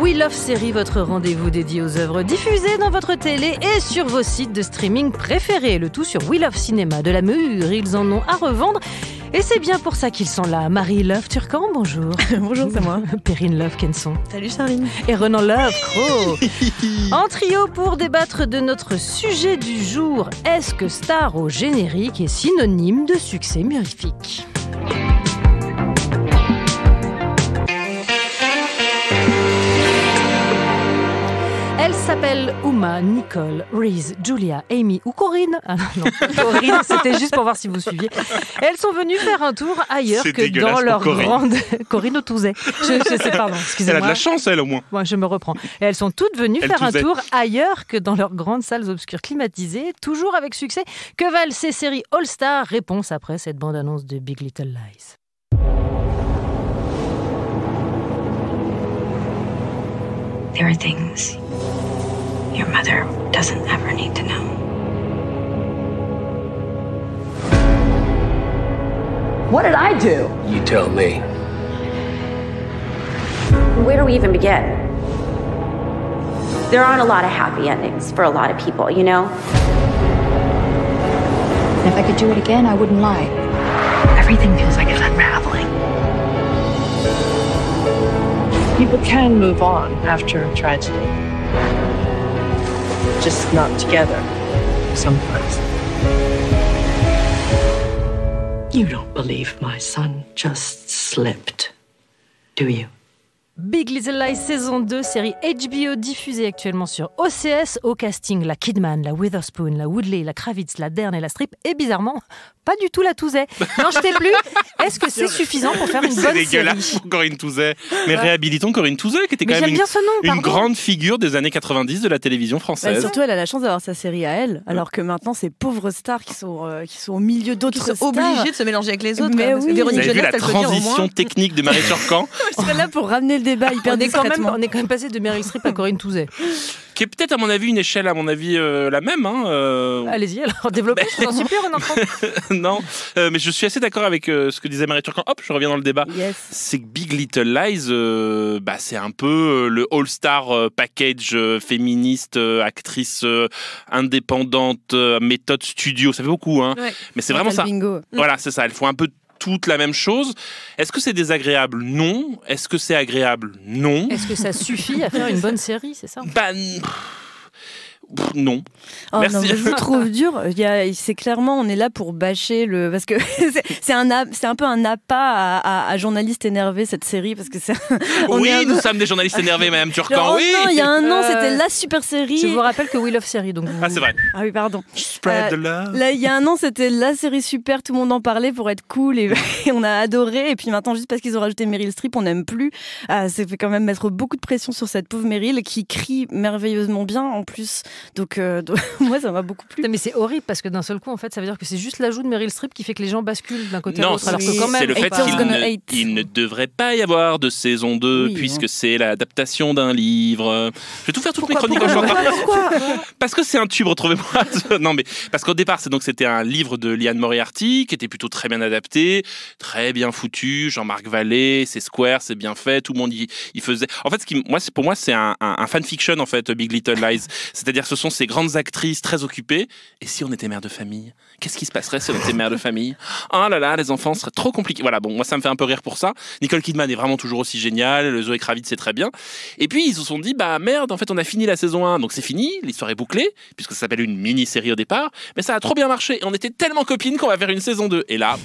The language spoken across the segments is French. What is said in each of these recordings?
We Love Série, votre rendez-vous dédié aux œuvres diffusées dans votre télé et sur vos sites de streaming préférés. Le tout sur We Love Cinéma de la Mure. Ils en ont à revendre. Et c'est bien pour ça qu'ils sont là. Marie Love Turcan, bonjour. Bonjour, c'est moi. Perrine Love Kenson. Salut Charline. Et Renan Love Cro. En trio pour débattre de notre sujet du jour. Est-ce que star au générique est synonyme de succès mirifique ? Elle s'appelle Uma, Nicole, Reese, Julia, Amy ou Corinne. Ah non, Corinne, c'était juste pour voir si vous suiviez. Elles sont venues faire un tour ailleurs que dans leur grande... Corinne Autouzet. Je sais, pardon, excusez-moi. Elle a de la chance, elle, au moins. Moi, je me reprends. Et elles sont toutes venues faire un tour ailleurs que dans leurs grandes salles obscures climatisées, toujours avec succès. Que valent ces séries All-Star ? Réponse après cette bande-annonce de Big Little Lies. There are things your mother doesn't ever need to know. What did I do? You tell me. Where do we even begin? There aren't a lot of happy endings for a lot of people, you know? If I could do it again, I wouldn't lie. Everything feels like it's unraveling. People can move on after a tragedy. Just not together, sometimes. You don't believe my son just slipped, do you? Big Little Lies saison 2, série HBO diffusée actuellement sur OCS. Au casting, la Kidman, la Witherspoon, la Woodley, la Kravitz, la Dern et la Strip. Et bizarrement, pas du tout la Touzet. Non, je t'ai plus. Est-ce que c'est suffisant pour faire une bonne série ? C'est dégueulasse pour Corinne Touzet. Mais réhabilitons Corinne Touzet, qui était quand même une grande figure des années 90 de la télévision française. Surtout, elle a la chance d'avoir sa série à elle, alors que maintenant, ces pauvres stars qui sont au milieu d'autres stars. Qui sont obligées de se mélanger avec les autres. Mais parce oui. que Véronique Vous avez vu Jeunesse, la transition technique de Marie Turcan ? Je serais là pour ramener le débat hyper discrètement. On est quand même passé de Meryl Streep à Corinne Touzet. Qui est peut-être, à mon avis, une échelle, la même. Allez-y, alors développez, je n'en suis plus, Renan. Non, mais je suis assez d'accord avec ce que disait Marie Turcan. Hop, je reviens dans le débat. Yes. C'est que Big Little Lies, c'est un peu le all-star package féministe, actrice indépendante, méthode studio. Ça fait beaucoup, hein. Ouais. Mais c'est vraiment ça. Bingo. Voilà, c'est ça. Elles font un peu toute la même chose. Est-ce que c'est désagréable ? Non. Est-ce que c'est agréable ? Non. Est-ce que ça suffit à faire une bonne série, c'est ça ? Non. Oh Merci. non, je vous trouve dur. C'est clairement, on est là pour bâcher le. Parce que c'est un peu un appât à journalistes énervés, cette série. Parce que nous sommes des journalistes énervés, Madame Turcan. Oh oui. non, il y a un an, c'était la super série. Je vous rappelle que We Love Série. Donc Ah, c'est vrai. Ah oui, pardon. Spread the love. Là, il y a un an, c'était la série super, tout le monde en parlait pour être cool et on a adoré. Et puis maintenant, juste parce qu'ils ont rajouté Meryl Streep, on n'aime plus. Ça fait quand même mettre beaucoup de pression sur cette pauvre Meryl qui crie merveilleusement bien en plus. Donc moi, ça m'a beaucoup plu. Non, mais c'est horrible parce que d'un seul coup, en fait, ça veut dire que c'est juste l'ajout de Meryl Streep qui fait que les gens basculent d'un côté à l'autre. Alors que quand même, c'est le fait qu'il ne devrait pas y avoir de saison 2 puisque c'est l'adaptation d'un livre. Je vais tout faire toutes mes chroniques Pourquoi Parce que c'est un tube, retrouvez-moi. Non, mais parce qu'au départ, c'était un livre de Liane Moriarty qui était plutôt très bien adapté, très bien foutu. Jean-Marc Vallée, c'est square, c'est bien fait. Tout le monde y faisait. En fait, pour moi, c'est un fanfiction en fait, Big Little Lies. C'est-à-dire, ce sont ces grandes actrices très occupées. Et si on était mère de famille ? Qu'est-ce qui se passerait si on était mère de famille ? Oh là là, les enfants seraient trop compliqués. Voilà, bon, moi ça me fait un peu rire pour ça. Nicole Kidman est vraiment toujours aussi géniale, Zoé Kravitz c'est très bien. Et puis ils se sont dit, bah merde, en fait on a fini la saison 1, donc c'est fini, l'histoire est bouclée, puisque ça s'appelle une mini-série au départ, mais ça a trop bien marché. Et on était tellement copines qu'on va faire une saison 2. Et là,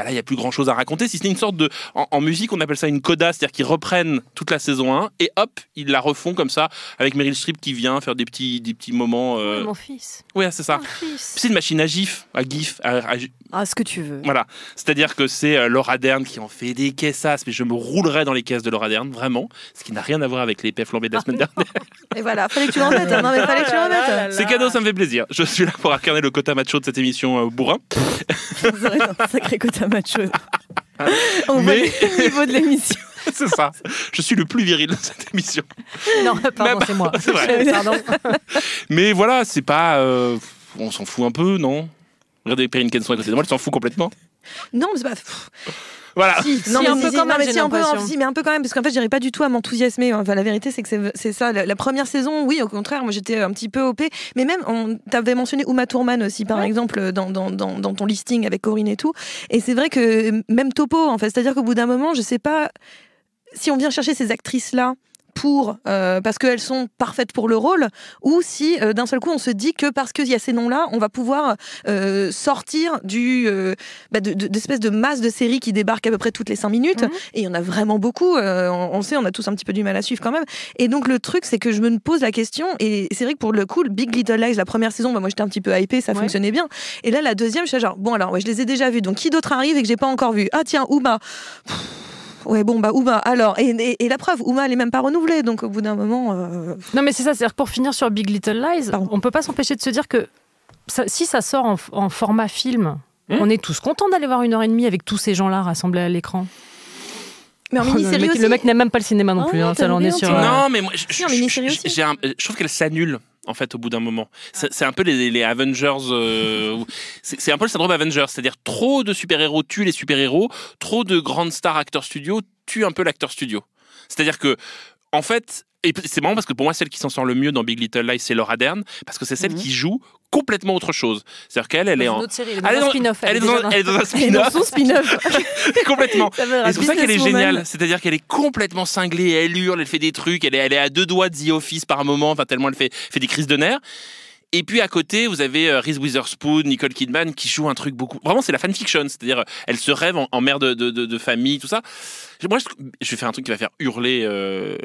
il n'y a plus grand chose à raconter, si c'est une sorte de... En musique, on appelle ça une coda, c'est-à-dire qu'ils reprennent toute la saison 1 et hop, ils la refont comme ça, avec Meryl Streep qui vient faire des petits moments. Mon fils. Oui, c'est ça. C'est une machine à GIF, ce que tu veux. Voilà. C'est-à-dire que c'est Laura Dern qui en fait des caissasses, mais je me roulerais dans les caisses de Laura Dern, vraiment. Ce qui n'a rien à voir avec les PF flambés de la semaine dernière. Et voilà, fallait que tu l'en mettes. Non, mais fallait que tu l'en mettes. C'est cadeau, ça me fait plaisir. Je suis là pour incarner le quota macho de cette émission bourrin. Vous aurez un sacré quota macho. On voit le niveau de l'émission. C'est ça. Je suis le plus viril de cette émission. Non, pardon, c'est moi. C'est vrai. Pardon. Mais voilà, c'est pas... on s'en fout un peu, non ? Regardez Perrine Kenson à côté de moi, elle s'en fout complètement. Non, mais c'est pas... Voilà. Non, mais un peu quand même, j'ai l'impression. mais un peu quand même, parce qu'en fait, j'irais pas du tout à m'enthousiasmer. Enfin, la vérité, c'est que c'est ça. La première saison, oui, au contraire, moi, j'étais un petit peu OP. Mais même, t'avais mentionné Uma Thurman aussi, par exemple, dans ton listing avec Corinne et tout. Et c'est vrai que même topo, en fait, c'est-à-dire qu'au bout d'un moment, je sais pas si on vient chercher ces actrices-là parce qu'elles sont parfaites pour le rôle, ou si d'un seul coup on se dit que parce qu'il y a ces noms-là, on va pouvoir sortir d'espèces de masse de séries qui débarquent à peu près toutes les 5 minutes, et il y en a vraiment beaucoup, on sait, on a tous un petit peu du mal à suivre quand même, et donc le truc c'est que je me pose la question, et c'est vrai que pour le coup, le Big Little Lies, la première saison, moi j'étais un petit peu hypée, ça fonctionnait bien, et là la deuxième, je suis genre, bon alors, je les ai déjà vus, donc qui d'autre arrive et que j'ai pas encore vu? Ah tiens, Uma. Ouais, bon, Uma, alors, et la preuve, Uma, elle est même pas renouvelée, donc au bout d'un moment... Non, mais c'est ça, c'est-à-dire que pour finir sur Big Little Lies, on peut pas s'empêcher de se dire que si ça sort en format film, on est tous contents d'aller voir 1h30 avec tous ces gens-là rassemblés à l'écran. Mais en mini-série aussi. Le mec n'aime même pas le cinéma non plus, ça en est sur... Non, mais moi, je trouve qu'elle s'annule. En fait, au bout d'un moment, c'est un peu les Avengers. C'est un peu le syndrome Avengers, c'est-à-dire trop de super-héros tuent les super-héros, trop de grandes stars acteurs studio tuent un peu l'acteur studio. C'est-à-dire que, en fait, et c'est marrant parce que pour moi, celle qui s'en sort le mieux dans Big Little Lies, c'est Laura Dern, parce que c'est celle qui joue complètement autre chose. C'est-à-dire qu'elle, elle est en... Elle est dans un spin-off. Elle est dans un spin-off. Elle est dans son spin-off. Complètement. Et c'est pour ça qu'elle est géniale. C'est-à-dire qu'elle est complètement cinglée, elle hurle, elle fait des trucs, elle est à 2 doigts de The Office par moment, enfin tellement elle fait des crises de nerfs. Et puis à côté, vous avez Reese Witherspoon, Nicole Kidman qui joue un truc beaucoup... Vraiment, c'est la fanfiction, c'est-à-dire elle se rêve en mère de famille, tout ça. Moi, je vais faire un truc qui va faire hurler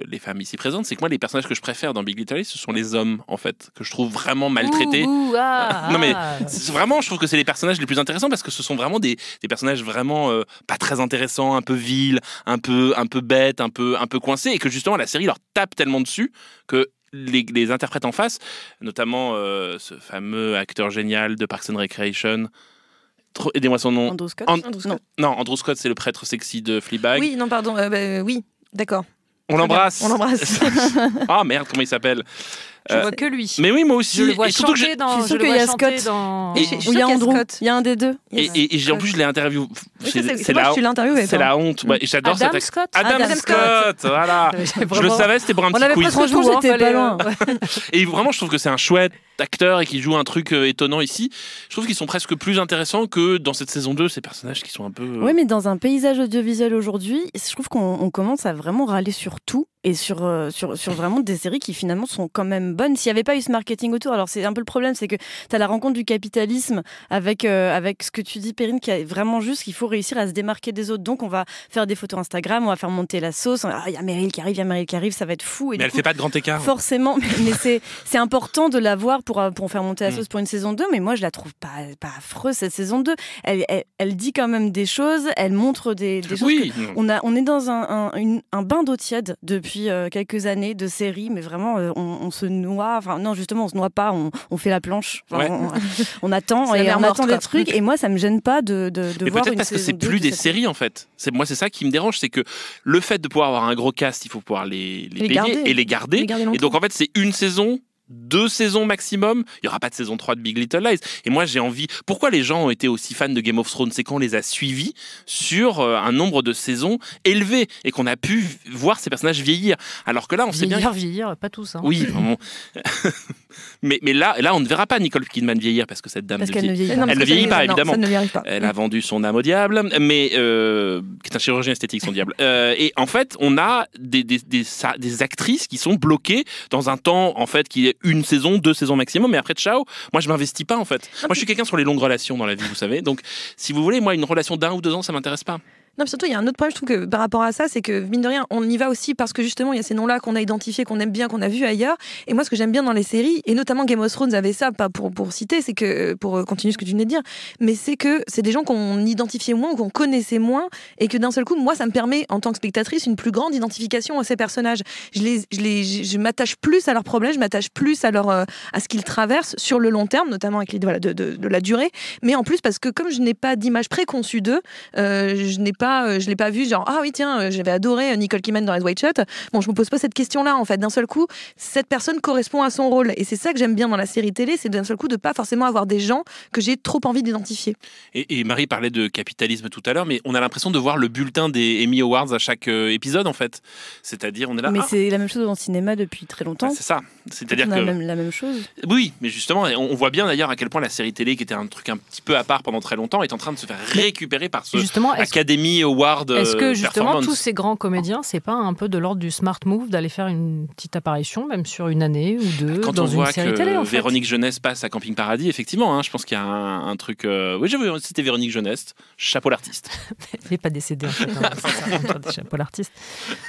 les femmes ici présentes, c'est que moi, les personnages que je préfère dans Big Little Lies, ce sont les hommes, en fait, que je trouve vraiment maltraités. Non mais, vraiment, je trouve que c'est les personnages les plus intéressants parce que ce sont vraiment des personnages vraiment pas très intéressants, un peu vils, un peu bêtes, un peu coincés, et que justement, la série leur tape tellement dessus que les interprètes en face, notamment ce fameux acteur génial de Parks and Recreation, aidez-moi son nom. Andrew Scott. Non, Andrew Scott, c'est le prêtre sexy de Fleabag. Oui, non, pardon, oui, d'accord. On l'embrasse. On l'embrasse. Ah merde, comment il s'appelle? Je vois que lui. Mais oui, moi aussi. Je le vois chanter je suis dans... sûre qu'il y a Scott. Il y a Andrew. Il y a un des deux. Et en plus, je l'ai interviewé. C'est moi que tu l'as interviewé. C'est la honte. Ouais, et j'adore Adam cette Scott. Adam Scott, voilà. Je le savais, c'était pour un petit quiz. Franchement, j'étais pas loin. Et vraiment, je trouve que c'est un chouette acteur et qui joue un truc étonnant ici. Je trouve qu'ils sont presque plus intéressants que dans cette saison 2, ces personnages qui sont un peu... Oui, mais dans un paysage audiovisuel aujourd'hui, je trouve qu'on commence à vraiment râler sur tout et sur vraiment des séries qui finalement sont quand même bonnes. S'il n'y avait pas eu ce marketing autour, alors c'est un peu le problème, c'est que tu as la rencontre du capitalisme avec ce que tu dis, Perrine, qui est vraiment juste qu'il faut réussir à se démarquer des autres. Donc on va faire des photos Instagram, on va faire monter la sauce. Il y a Meryl qui arrive, ça va être fou. Et mais elle fait pas de grand écart. Forcément, mais c'est important de la voir pour faire monter la sauce pour une saison 2, mais moi je la trouve pas affreuse cette saison 2. Elle dit quand même des choses, elle montre des choses. Oui. On est dans un bain d'eau tiède depuis quelques années de séries, mais vraiment on se noie. Enfin non, justement on se noie pas, on fait la planche. Enfin, ouais. on attend et on attend des trucs. Et moi ça me gêne pas de voir une saison 2. Peut-être parce que c'est plus des séries en fait. Moi c'est ça qui me dérange, c'est que le fait de pouvoir avoir un gros cast, il faut pouvoir les payer et les garder. Et donc en fait c'est une saison, 2 saisons maximum. Il n'y aura pas de saison 3 de Big Little Lies. Et moi, j'ai envie... Pourquoi les gens ont été aussi fans de Game of Thrones? C'est qu'on les a suivis sur un nombre de saisons élevé et qu'on a pu voir ces personnages vieillir. Alors que là, on sait bien... Vieillir, pas tous. Hein. Oui, bon. mais là, on ne verra pas Nicole Kidman vieillir parce que cette dame... Parce qu'elle ne vieillit pas. Elle ne vieillit pas, évidemment. Ça ne lui arrive pas. Elle a vendu son âme au diable, mais... qui est un chirurgien esthétique, son diable. Et en fait, on a des actrices qui sont bloquées dans un temps, en fait, qui est 1 saison, 2 saisons maximum, mais après ciao, moi je m'investis pas en fait. Moi je suis quelqu'un sur les longues relations dans la vie, vous savez. Donc si vous voulez, moi une relation d'1 ou 2 ans, ça m'intéresse pas. Non, mais surtout, il y a un autre problème, je trouve que par rapport à ça, c'est que, mine de rien, on y va aussi parce que justement, il y a ces noms-là qu'on a identifiés, qu'on aime bien, qu'on a vus ailleurs. Et moi, ce que j'aime bien dans les séries, et notamment Game of Thrones avait ça, pas pour citer, c'est que, pour continuer ce que tu venais de dire, mais c'est que c'est des gens qu'on identifiait moins, ou qu'on connaissait moins, et que d'un seul coup, moi, ça me permet, en tant que spectatrice, une plus grande identification à ces personnages. Je m'attache plus à leurs problèmes, je m'attache plus à ce qu'ils traversent sur le long terme, notamment avec l'idée de la durée, mais en plus, parce que comme je n'ai pas d'image préconçue d'eux, je n'ai je l'ai pas vu genre ah oui tiens, j'avais adoré Nicole Kidman dans Eyes Wide Shut. Bon, je me pose pas cette question-là en fait. D'un seul coup, cette personne correspond à son rôle et c'est ça que j'aime bien dans la série télé, c'est d'un seul coup de pas forcément avoir des gens que j'ai trop envie d'identifier. Et Marie parlait de capitalisme tout à l'heure, mais on a l'impression de voir le bulletin des Emmy Awards à chaque épisode en fait. C'est-à-dire on est là. Mais c'est la même chose dans le cinéma depuis très longtemps. C'est ça. C'est-à-dire on a que la même chose. Oui, mais justement, on voit bien d'ailleurs à quel point la série télé, qui était un truc un petit peu à part pendant très longtemps, est en train de se faire récupérer par ce Academy Award. Est-ce que justement tous ces grands comédiens, c'est pas un peu de l'ordre du smart move d'aller faire une petite apparition, même sur une année ou deux, quand dans on une voit série que télé en fait. Véronique Jeunesse passe à Camping Paradis, effectivement, je pense qu'il y a un truc. Oui, j'ai vu, c'était Véronique Jeunesse, chapeau l'artiste. Elle n'est pas décédée en fait. C'est chapeau l'artiste.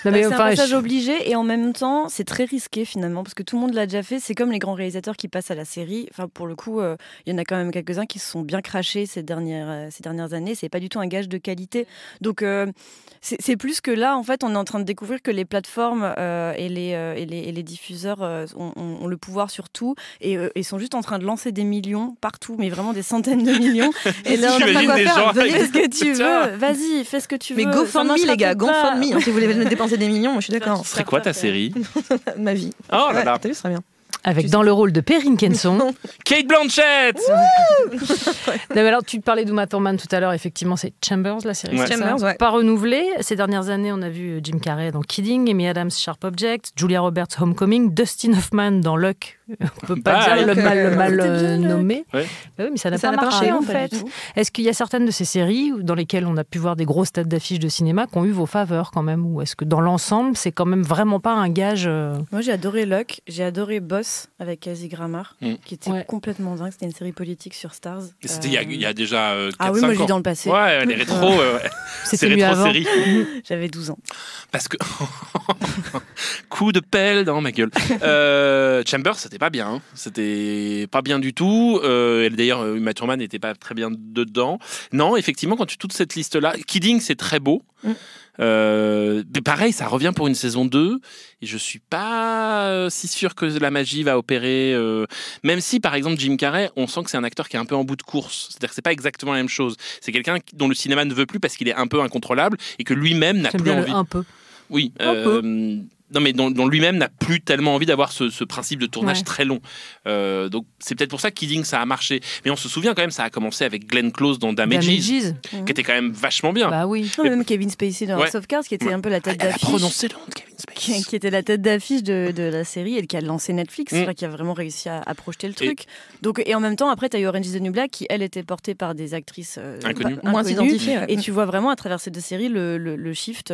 C'est un passage obligé et en même temps, c'est très risqué finalement parce que tout le monde l'a déjà fait. C'est comme les grands réalisateurs qui passent à la série. Enfin, pour le coup, il y en a quand même quelques-uns qui se sont bien crachés ces dernières années. C'est pas du tout un gage de qualité. Donc, c'est plus que là, en fait, on est en train de découvrir que les plateformes et les diffuseurs ont le pouvoir sur tout et sont juste en train de lancer des millions partout, mais vraiment des centaines de millions. Et là, on n'a pas quoi faire. Fais ce que tu veux. Vas-y, fais ce que tu veux. Mais GoFundMe, les gars, GoFundMe. Si vous voulez me dépenser des millions, moi je suis d'accord. Ce serait quoi ta série? Ma vie. Oh là là. T'as vu, ce serait bien. Avec dans le rôle de Perrine Kenson. Kate Blanchett. Non, mais alors, tu parlais d'Uma Thurman tout à l'heure, effectivement, c'est Chambers, la série. Ouais. Chambers, ouais. Pas renouvelée. Ces dernières années, on a vu Jim Carrey dans Kidding, Amy Adams, Sharp Object, Julia Roberts, Homecoming, Dustin Hoffman dans Luck. On peut pas dire le mal nommé. Ouais. Bah oui, mais ça n'a Ça pas n'a pas marché, marché, en pas fait. du tout. Est-ce qu'il y a certaines de ces séries dans lesquelles on a pu voir des grosses têtes d'affiches de cinéma qui ont eu vos faveurs quand même? Ou est-ce que dans l'ensemble, c'est quand même vraiment pas un gage Moi, j'ai adoré Luck, j'ai adoré Boss avec Casey Grammer, qui était complètement dingue. C'était une série politique sur Stars. C'était il y a déjà 4-5 ans. Ah oui, moi, je vis dans le passé. Ouais, les rétro, C'était c'est mieux avant. rétro-série. J'avais 12 ans. Parce que... Coup de pelle dans ma gueule. Chambers, c'était pas bien. C'était pas bien du tout. D'ailleurs, Uma Thurman n'était pas très bien dedans. Non, effectivement, quand tu toute cette liste-là... Kidding, c'est très beau. Mais pareil, ça revient pour une saison 2 et je suis pas si sûr que la magie va opérer, même si par exemple Jim Carrey, on sent que c'est un acteur qui est un peu en bout de course, c'est-à-dire que c'est pas exactement la même chose, c'est quelqu'un dont le cinéma ne veut plus parce qu'il est un peu incontrôlable et que lui-même n'a plus envie. Un peu. Oui, non mais dont lui-même n'a plus tellement envie d'avoir ce principe de tournage très long. Donc c'est peut-être pour ça que Kidding ça a marché. Mais on se souvient quand même, ça a commencé avec Glenn Close dans Damages, qui était quand même vachement bien. Bah oui. Non, même Kevin Spacey dans House of Cards, qui était un peu la tête d'affiche. Prononcez le nom de Kevin Spacey. Qui était la tête d'affiche de la série et qui a lancé Netflix, qui a vraiment réussi à projeter le truc. Donc, et en même temps, après, tu as eu Orange is the New Black, qui, elle, était portée par des actrices inconnues. Moins identifiées. Et tu vois vraiment à travers ces deux séries le shift,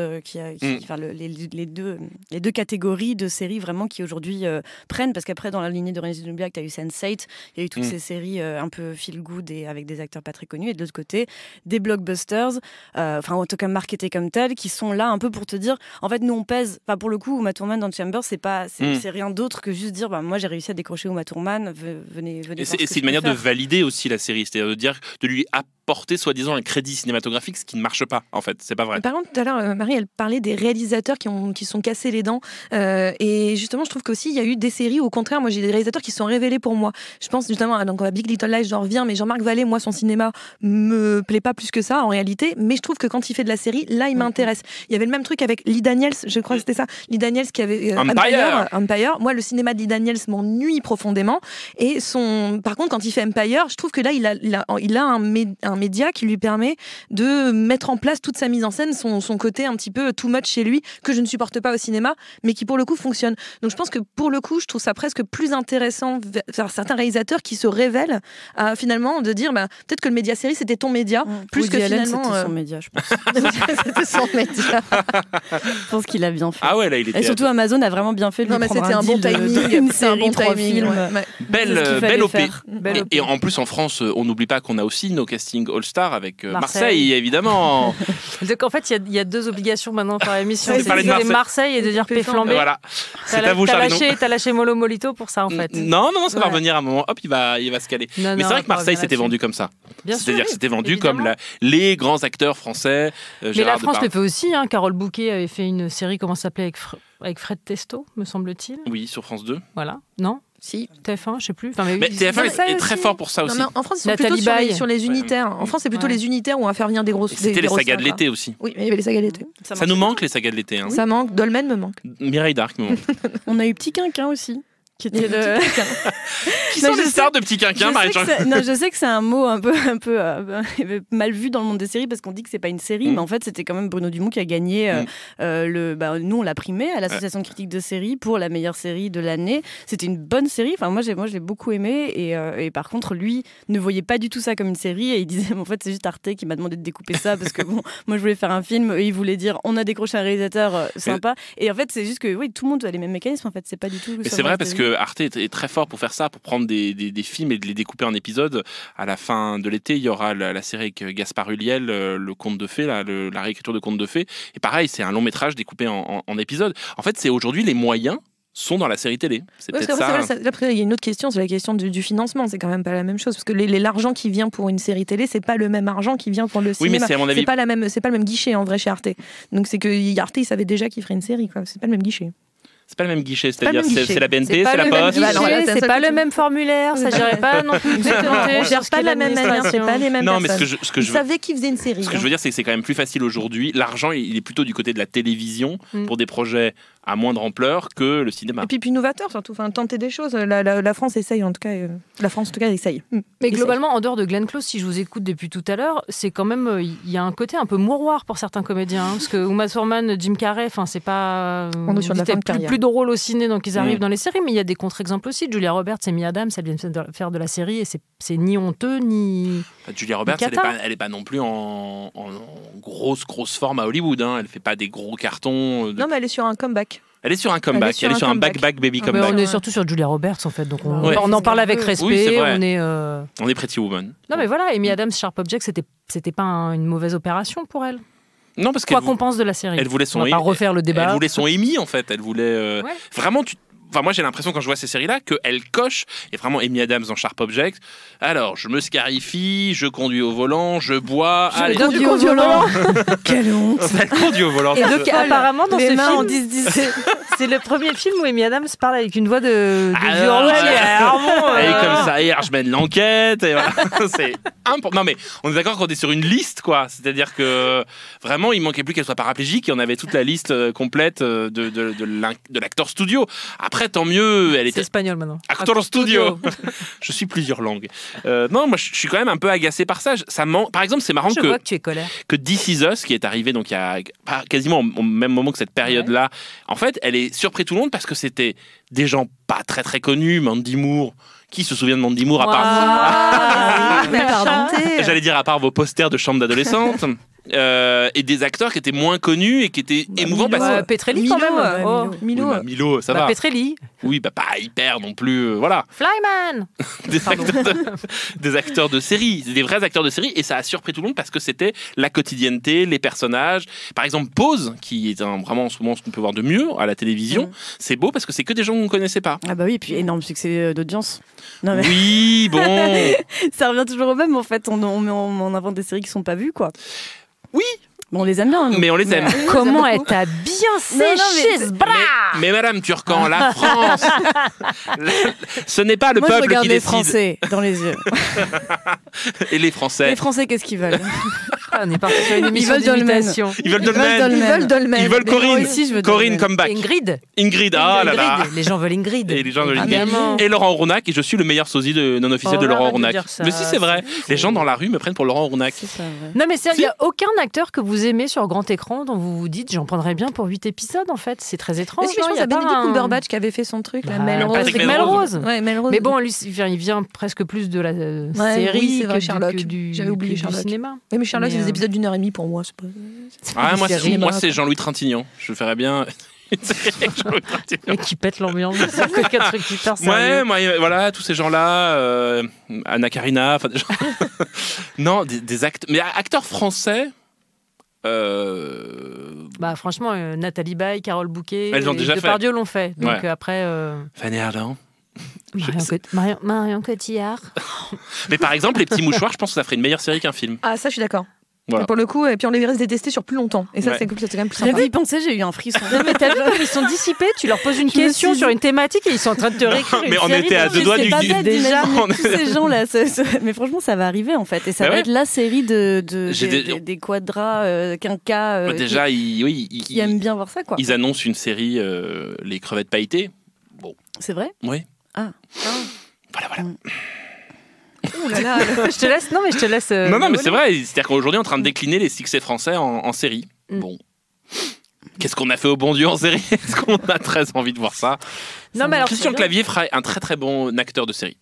les deux catégories de séries vraiment qui aujourd'hui prennent, parce qu'après dans la lignée de Orange is the New Black t'as eu Sense8, il y a eu toutes ces séries un peu feel good et avec des acteurs pas très connus, et de l'autre côté des blockbusters, en tout cas marketés comme tels, qui sont là un peu pour te dire en fait nous on pèse, enfin pour le coup Uma Thurman dans Chambers c'est rien d'autre que juste dire moi j'ai réussi à décrocher Uma Thurman, venez et c'est une manière de valider aussi la série, c'est-à-dire de lui apporter soi-disant un crédit cinématographique, ce qui ne marche pas en fait, c'est pas vrai. Par contre tout à l'heure Marie elle parlait des réalisateurs qui sont cassés les dents, et justement je trouve qu'aussi il y a eu des séries où, au contraire moi j'ai des réalisateurs qui sont révélés pour moi. Je pense justement à Big Little Lies, j'en reviens, mais Jean-Marc Vallée, moi son cinéma me plaît pas plus que ça en réalité, mais je trouve que quand il fait de la série là il m'intéresse. Il y avait le même truc avec Lee Daniels, je crois que c'était ça, Lee Daniels qui avait Empire. Moi le cinéma de Lee Daniels m'ennuie profondément, et par contre quand il fait Empire je trouve que là il a un média qui lui permet de mettre en place toute sa mise en scène, son côté un petit peu too much chez lui, que je ne supporte pas au cinéma, mais qui pour le coup fonctionne. Donc je pense que pour le coup je trouve ça presque plus intéressant vers certains réalisateurs qui se révèlent à finalement de dire peut-être que le média série c'était ton média, plus Woody que Allen, finalement c'était son média, je pense. c'était son média. Je pense qu'il a bien fait. Ah ouais, là il était. Et surtout Amazon a vraiment bien fait de lui prendre c'était un bon timing, une c'est un série, bon 3 timing. films. Ouais. Belle OP. Belle OP. Et en plus en France, on n'oublie pas qu'on a aussi nos castings All-Star avec Marseille évidemment. Donc en fait il y a deux obligations maintenant par émission, C'est de parler de Marseille et de dire P flambé. Voilà, c'est à vous Charlie. T'as lâché Molo Molito pour ça en fait. Non, ça va revenir à un moment, hop, il va se caler. Mais c'est vrai que Marseille s'était vendu comme ça. C'est-à-dire que c'était vendu comme les grands acteurs français. Mais la France le fait aussi. Carole Bouquet avait fait une série, comment ça s'appelait, avec Fred Testo, me semble-t-il. Oui, sur France 2. Voilà, non ? Si. TF1, je sais plus. Mais TF1 est très fort pour ça aussi. Non, mais en France, ils sont Nathalie plutôt Baye. sur les unitaires. En France, c'est plutôt les unitaires où on va faire venir des grosses. C'était des les grosses sagas de stars, l'été aussi. quoi. Oui, mais il y avait les sagas de l'été. Ça nous manque les sagas de l'été. Hein. Ça manque. Dolmen me manque. Mireille Darc me manque. On a eu Petit Quinquin aussi. Qui était Qui sont les stars de Petit Quinquin, Marie-Jean? Je sais que c'est un mot un peu mal vu dans le monde des séries parce qu'on dit que c'est pas une série, mais en fait c'était quand même Bruno Dumont qui a gagné nous on l'a primé à l'association de critique de séries pour la meilleure série de l'année. C'était une bonne série. Enfin moi je l'ai beaucoup aimé et par contre lui ne voyait pas du tout ça comme une série et il disait en fait c'est juste Arte qui m'a demandé de découper ça parce que bon moi je voulais faire un film et il voulait dire on a décroché un réalisateur sympa et en fait c'est juste que oui tout le monde a les mêmes mécanismes en fait c'est pas du tout. Mais c'est vrai parce que Arte est très fort pour faire ça, pour prendre des films et de les découper en épisodes. À la fin de l'été, il y aura la série avec Gaspard Ulliel, le Conte de Fées, la réécriture de Conte de Fées. Et pareil, c'est un long métrage découpé en épisodes. En fait, c'est aujourd'hui les moyens sont dans la série télé. C'est peut-être ça. Après, il y a une autre question, c'est la question du financement. C'est quand même pas la même chose parce que l'argent qui vient pour une série télé, c'est pas le même argent qui vient pour le cinéma. Oui, mais c'est à mon avis. C'est pas le même guichet en vrai chez Arte. Donc c'est que Arte, il savait déjà qu'il ferait une série. Quoi. C'est pas le même guichet. C'est pas le même guichet, c'est-à-dire c'est la BNP, c'est la Poste. C'est pas le même formulaire, ça gérait pas non plus. On gère pas de la même manière, c'est pas les mêmes personnes. Non, mais ce que je savais qu'ils faisaient une série. Ce que je veux dire, c'est que c'est quand même plus facile aujourd'hui. L'argent, il est plutôt du côté de la télévision pour des projets à moindre ampleur que le cinéma. Et puis novateur surtout, tenter des choses. La France essaye en tout cas. La France en tout cas essaye. Mais globalement, en dehors de Glenn Close, si je vous écoute depuis tout à l'heure, c'est quand même il y a un côté un peu mouroir pour certains comédiens, parce que Uma Thurman, Jim Carrey, c'est pas plus drôle au ciné donc ils arrivent dans les séries, mais il y a des contre-exemples aussi. Julia Roberts et Amy Adams, elles viennent faire de la série et c'est ni honteux ni. Julia Roberts, elle est pas non plus en grosse forme à Hollywood. Hein. Elle fait pas des gros cartons. Non, mais elle est sur un comeback. Elle est sur un comeback, elle est sur un back baby comeback. On est surtout sur Julia Roberts en fait, donc on en parle avec respect. Oui, c'est vrai. On est Pretty Woman. Non mais voilà, Amy Adams, Sharp Object, c'était pas une mauvaise opération pour elle. Non, parce quoi qu'on pense de la série. Elle voulait on va pas refaire le débat. Elle voulait son Amy en fait. Elle voulait vraiment. Enfin, moi, j'ai l'impression quand je vois ces séries-là qu'elle coche, et vraiment Amy Adams dans Sharp Object. Alors, je me scarifie, je conduis au volant, je bois. Je conduis au volant. Quelle honte. Elle conduit au volant. Et donc, apparemment, dans ce film, en 10-10. C'est le premier film où Amy Adams parle avec une voix de violon. Elle est comme ça, et je mène l'enquête. Et voilà. C'est important. Non, mais on est d'accord qu'on est sur une liste, quoi. C'est-à-dire que vraiment, il manquait plus qu'elle soit paraplégique et on avait toute la liste complète de l'acteur studio. Après, tant mieux. C'est espagnol maintenant. Actor studio. Je suis plusieurs langues. Non, moi, je suis quand même un peu agacé par ça. Par exemple, c'est marrant je vois que tu es colère. Que This Is Us, qui est arrivé donc il y a quasiment au même moment que cette période-là, en fait, elle est surpris tout le monde parce que c'était des gens pas très très connus, Mandy Moore. Qui se souvient de Mandy Moore à part J'allais dire à part vos posters de chambre d'adolescente. Et des acteurs qui étaient moins connus et qui étaient émouvants. Petrelli quand même. Milo, ça va. Petrelli. Oui, pas hyper non plus. Voilà. Flyman. Des acteurs de série, des vrais acteurs de série, et ça a surpris tout le monde parce que c'était la quotidienneté, les personnages. Par exemple, Pose, qui est vraiment en ce moment ce qu'on peut voir de mieux à la télévision, c'est beau parce que c'est que des gens qu'on ne connaissait pas. Ah bah oui, et puis énorme succès d'audience. Non, mais... Oui, bon. Ça revient toujours au même en fait. On invente des séries qui sont pas vues, quoi. Oui. Bon, on les aime bien. Mais on les aime. Comment elle t'a bien séché ce bras. Mais Madame Turcan, la France, ce n'est pas le peuple qui décide. Moi, je regarde les Français dans les yeux. Et les Français. Les Français, qu'est-ce qu'ils veulent? On est parti sur une émission d'imitation. Ils veulent Dolmen. Ils veulent Corinne. Corinne comeback. Ingrid. Ah là là. Les gens veulent Ingrid. Et les gens veulent Ingrid. Et Laurent Rournac. Et je suis le meilleur sosie non officiel de Laurent Rournac. Mais si, c'est vrai. Les gens dans la rue me prennent pour Laurent Rournac. Non, mais il n'y a aucun acteur que vous aimez sur grand écran dont vous vous dites j'en prendrais bien pour 8 épisodes en fait. C'est très étrange. Est-ce que je pense à Benedict Cumberbatch qui avait fait son truc, Patrick Melrose. Ouais, Melrose. Mais bon, lui, il vient presque plus de la série oui, c'est vrai, que Sherlock. J'avais oublié du cinéma. Oui, mais Sherlock, c'est des épisodes d'1h30 pour moi. Moi, c'est Jean-Louis Trintignant. Je ferais bien. Et qui pète l'ambiance. Ouais, voilà, tous ces gens-là, Anna Karina, enfin des gens. Non, des acteurs, mais acteurs français. Franchement, Nathalie Baye, Carole Bouquet, elles ont déjà fait. Depardieu l'ont fait. Donc après. Fanny Ardant. Marion Cotillard. Mais par exemple, Les Petits Mouchoirs, je pense que ça ferait une meilleure série qu'un film. Ah, ça, je suis d'accord. Voilà. Et pour le coup, et puis on les verrait se détester sur plus longtemps. Et ça, Ouais. c'est quand même plus J'avais sympa. y pensé, j'ai eu un frisson. Non, mais t'as vu comme ils sont dissipés, tu leur poses une Je me question suis sur dit- une thématique et ils sont en train de te réécrire mais une on série. était à Non, deux mais doigts c'est du- pas du- bête déjà. D'imaginer tous ces gens-là. Mais franchement, ça va arriver en fait. Et ça Bah va ouais. être la série J'ai des quadras, quinquas Déjà, qui aiment bien voir ça, quoi. ils annoncent une série, les crevettes pailletées. C'est vrai? Oui. Ah. Voilà. Oh là là, Je te laisse. Non, mais je te laisse. Non, mais dérouler. c'est vrai. C'est-à-dire qu'aujourd'hui, on est en train de décliner les succès français en série. Mm. Bon. Qu'est-ce qu'on a fait au bon Dieu en série? Est-ce qu'on a très envie de voir ça? Non, mais alors, Christian Clavier fera un très très bon acteur de série.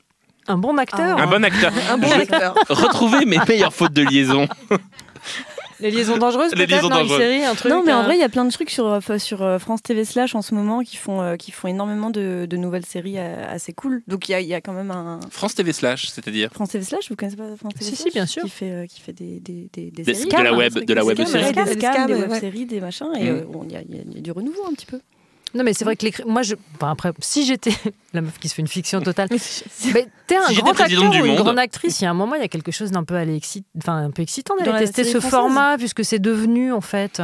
un bon acteur. Un bon acteur. un bon acteur. Retrouvez mes meilleures fautes de liaison. Les liaisons dangereuses, Les peut-être, liaisons non, une dangereuses. série, un truc. Non, mais en vrai, il y a plein de trucs sur France TV Slash en ce moment qui font énormément de nouvelles séries assez cool. Donc il y a quand même un. France TV Slash, c'est-à-dire France TV Slash, vous connaissez pas France TV Si, Slash bien sûr. Qui fait des de séries. la web, de la web Des série. scams, Des scams, des ouais. web-séries, des machins. Et il y a du renouveau un petit peu. Non, mais c'est vrai que moi, après, si j'étais la meuf qui se fait une fiction totale, mais t'es un Si j'étais grand présidente acteur du ou une monde. grande actrice, il y a un moment, il y a quelque chose d'un peu un peu excitant Dans d'aller la tester série ce française. format, puisque c'est devenu, en fait.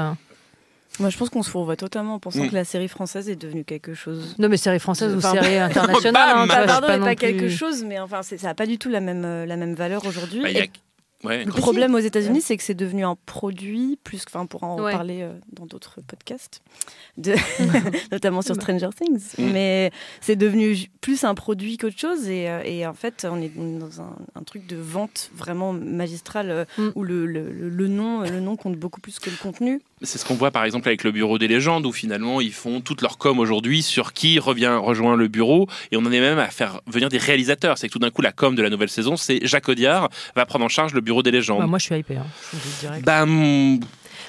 Moi, je pense qu'on se fourvoie totalement en pensant Mm. que la série française est devenue quelque chose. Non, mais série française ou Enfin, série internationale. Bam hein, tu vois, je suis Pardon, mais non pas plus- quelque chose, mais enfin, ça n'a pas du tout la même valeur aujourd'hui. Bah, il y a- Ouais. Le problème aux États-Unis, c'est que c'est devenu un produit, pour en Ouais. parler dans d'autres podcasts, notamment sur Stranger Things. Mm. Mais c'est devenu plus un produit qu'autre chose. Et en fait, on est dans un truc de vente vraiment magistral où le nom compte beaucoup plus que le contenu. C'est ce qu'on voit par exemple avec le Bureau des légendes où finalement ils font toute leur com aujourd'hui sur qui rejoint le bureau et on en est même à faire venir des réalisateurs. C'est que tout d'un coup la com de la nouvelle saison c'est Jacques Audiard va prendre en charge le Bureau des légendes. Bah, moi, je suis hypée. Hein, je vous le dis direct. Bah,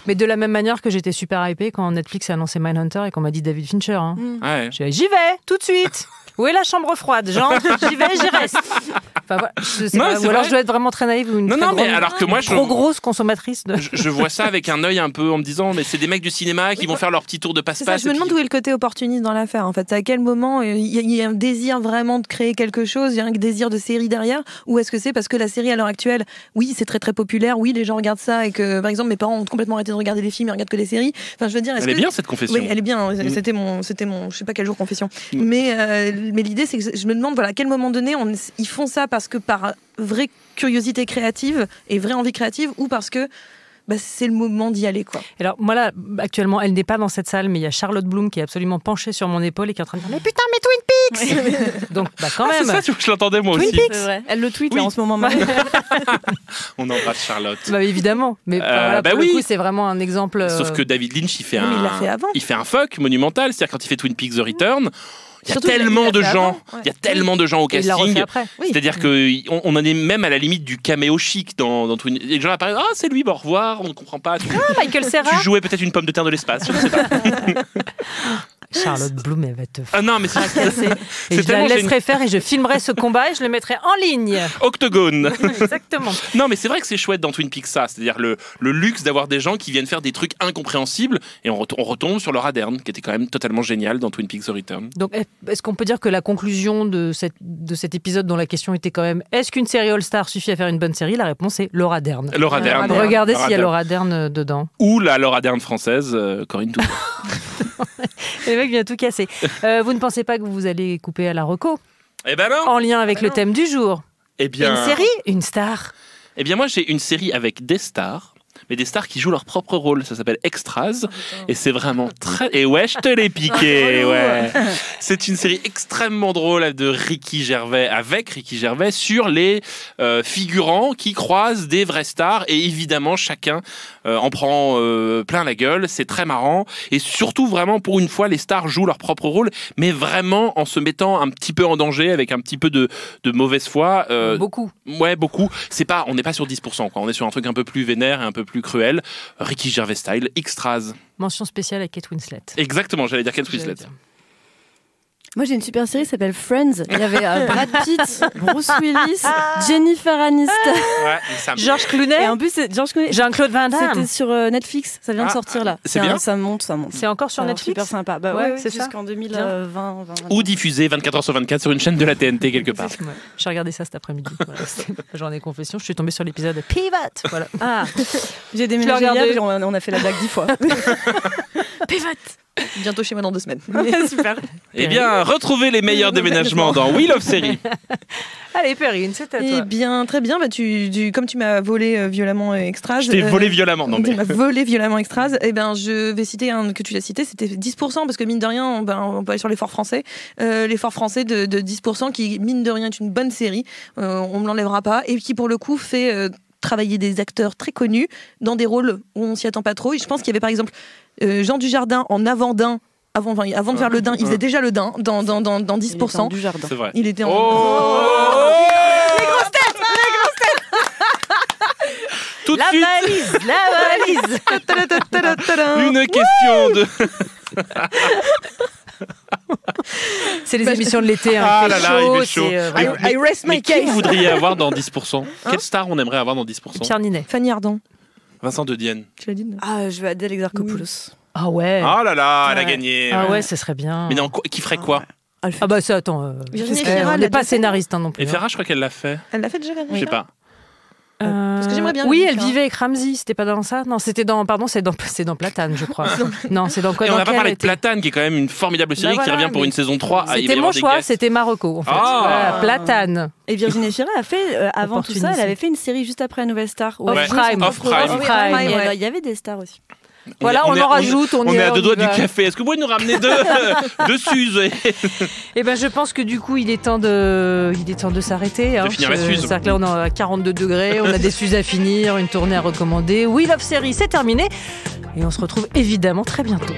Mais de la même manière que j'étais super hypée quand Netflix a annoncé Mindhunter et qu'on m'a dit David Fincher. Hein. ouais. J'y vais, tout de suite. Où est la chambre froide, Jean? J'y vais, j'y reste. Enfin, voilà, je sais Non, pas, c'est ou alors vrai. je dois être vraiment très naïve ou une Non, très non, mais grande- alors que moi, trop grosse consommatrice de. Je vois ça avec un œil un peu en me disant mais c'est des mecs du cinéma qui vont faire leur petit tour de C'est ça, passe-passe. je me et demande puis- où est le côté opportuniste dans l'affaire. En fait, à quel moment il y a un désir vraiment de créer quelque chose, il y a un désir de série derrière, ou est-ce que c'est parce que la série à l'heure actuelle, oui, c'est très très populaire, oui, les gens regardent ça et que, par exemple, mes parents ont complètement arrêté de regarder les films et regardent que les séries. Enfin, je veux dire, est-ce Elle est que bien cette confession. Oui, elle est bien. Mm. C'était mon, je sais pas quel jour confession. Mais l'idée, c'est que je me demande, voilà, à quel moment donné, ils font ça parce que par vraie curiosité créative et vraie envie créative, ou parce que c'est le moment d'y aller, quoi. Alors, moi là, actuellement, elle n'est pas dans cette salle, mais il y a Charlotte Bloom qui est absolument penchée sur mon épaule et qui est en train de dire mais putain, mais Twin Peaks. Donc, quand C'est même. ça, tu vois, je l'entendais moi Twin aussi. Peaks. C'est vrai. Elle le tweet Oui. là en ce moment même. On embrasse Charlotte. Bah, évidemment. Mais voilà, bah pour oui. le coup, c'est vraiment un exemple. Sauf que David Lynch, il fait Oui, mais un, il l'a fait avant. il fait un fuck monumental. C'est-à-dire quand il fait Twin Peaks The Return, il y a Surtout, il tellement l'a de fait gens, avant, ouais. il y a tellement de gens au il l'a refait casting. après. Oui. C'est-à-dire qu'on en est même à la limite du caméo chic dans Twin. Et les gens apparaissent, ah c'est lui, bon, au revoir, on ne comprend pas. Tu, Michael Cera. tu jouais peut-être une pomme de terre de l'espace, je ne sais pas. Charlotte Bloom, elle va te Ah non, mais c'est fracasser. Et c'est je la tellement laisserai faire et je filmerai ce combat et je le mettrai en ligne. Octogone. Exactement. Non, mais c'est vrai que c'est chouette dans Twin Peaks ça, c'est-à-dire le luxe d'avoir des gens qui viennent faire des trucs incompréhensibles et on retombe sur Laura Dern qui était quand même totalement génial dans Twin Peaks The Return. Donc, est-ce qu'on peut dire que la conclusion de cet épisode dont la question était quand même est-ce qu'une série All-Star suffit à faire une bonne série? La réponse est Laura Dern. Laura Dern. Regardez Laura s'il y a Dern. Laura Dern dedans. Ou la Laura Dern française, Corinne Tour. Le mec vient tout casser. Vous ne pensez pas que vous allez couper à la reco Eh ben non. en lien avec le thème du jour? Eh bien, Une série, une star. Eh bien moi j'ai une série avec des stars. Mais des stars qui jouent leur propre rôle. Ça s'appelle Extras. Et c'est vraiment très... Et ouais, je te l'ai piqué, ouais. C'est une série extrêmement drôle de Ricky Gervais, avec Ricky Gervais, sur les figurants qui croisent des vraies stars. Et évidemment, chacun en prend plein la gueule. C'est très marrant. Et surtout, vraiment, pour une fois, les stars jouent leur propre rôle, mais vraiment en se mettant un petit peu en danger, avec un petit peu de mauvaise foi. Beaucoup. Ouais, beaucoup. On n'est pas sur 10%, quoi. On est sur un truc un peu plus vénère et un peu plus cruel. Ricky Gervais style, Extras. Mention spéciale à Kate Winslet. Exactement, j'allais dire Kate Winslet. Moi, j'ai une super série qui s'appelle Friends. Il y avait Brad Pitt, Bruce Willis, Jennifer Aniston. Ouais, ça me- Georges Clooney. Et en plus, c'est George Clooney. Jean-Claude Van C'était Damme. sur Netflix. Ça vient de sortir là. c'est bien Ça monte. C'est encore sur Alors, Netflix. Super sympa. Bah Ouais, ouais, c'est ça. jusqu'en 2020. Ou diffusé 24h sur 24 sur une chaîne de la TNT quelque part. Ouais. J'ai regardé ça cet après-midi. Voilà, c'était la journée confession. Je suis tombée sur l'épisode Pivot. Voilà. Ah, j'ai Je l'ai déménagé regardé. hier, on a fait la blague 10 fois. Pivot. Bientôt chez moi dans 2 semaines. Super. Eh bien, retrouvez les meilleurs déménagements dans Wheel of Série. Allez, Perrine, c'est à Eh toi. bien, très bien. Bah, comme tu m'as volé violemment Extras. Je t'ai volé violemment. Non, Tu mais... m'as volé violemment Extras. Eh ben, je vais citer un que tu l'as cité, c'était 10%, parce que mine de rien, on peut aller sur l'effort français. L'effort français de 10%, qui mine de rien est une bonne série. On ne l'enlèvera pas. Et qui, pour le coup, fait travailler des acteurs très connus dans des rôles où on s'y attend pas trop. Et je pense qu'il y avait par exemple Jean Dujardin en avant d'un. Avant de faire le daim, il faisait déjà le daim dans 10%. Du jardin. C'est vrai. Il était en. Tout de La suite, valise. une question de... C'est les émissions de l'été. Hein. Ah Il là fait là, chaud, il fait chaud. c'est, Mais- I rest Mais my qui case. vous voudriez avoir dans 10% Quelle star on aimerait avoir dans 10% Pierre Ninet. Fanny Ardant, Vincent de Dienne. tu l'as dit non Ah, je vais Adèle Exarchopoulos. Ah ouais. Oh là là, elle a Ouais. gagné. Ah ouais, ce serait bien. Mais qui ferait quoi Ah bah ça, attends. Virginie on Efira, elle n'est l'a pas déjà fait. scénariste hein, non plus. Et Ferrat, je crois qu'elle l'a fait. Elle l'a fait déjà, Je sais pas. Parce que j'aimerais bien Oui, la elle faire. vivait avec Ramsey. C'était pas dans ça. Non, c'était dans. Pardon, c'est dans Platane, je crois. Non, c'est dans quoi Et on dans n'a pas quel parlé de était- Platane, qui est quand même une formidable série qui voilà, revient pour mais une saison 3. Ah, il va y C'était mon avoir des choix. guests. C'était Marocco en fait. Ah. Voilà, Platane. Et Virginie Efira a fait, avant tout ça, Opportuniste. elle avait fait une série juste après la Nouvelle Star. où Off elle jouait Prime. son Off propre Prime. rôle. Off Prime, Et ouais. il y avait des stars aussi. Voilà, on en rajoute. On est à deux doigts y va. du café. Est-ce que vous pouvez nous ramener deux Suze Eh ben, je pense que du coup, il est temps de s'arrêter. De finir la Suze. C'est-à-dire que là, on est à 42 degrés, on a des Suzes à finir, une tournée à recommander. Wheel of Série, c'est terminé. Et on se retrouve évidemment très bientôt.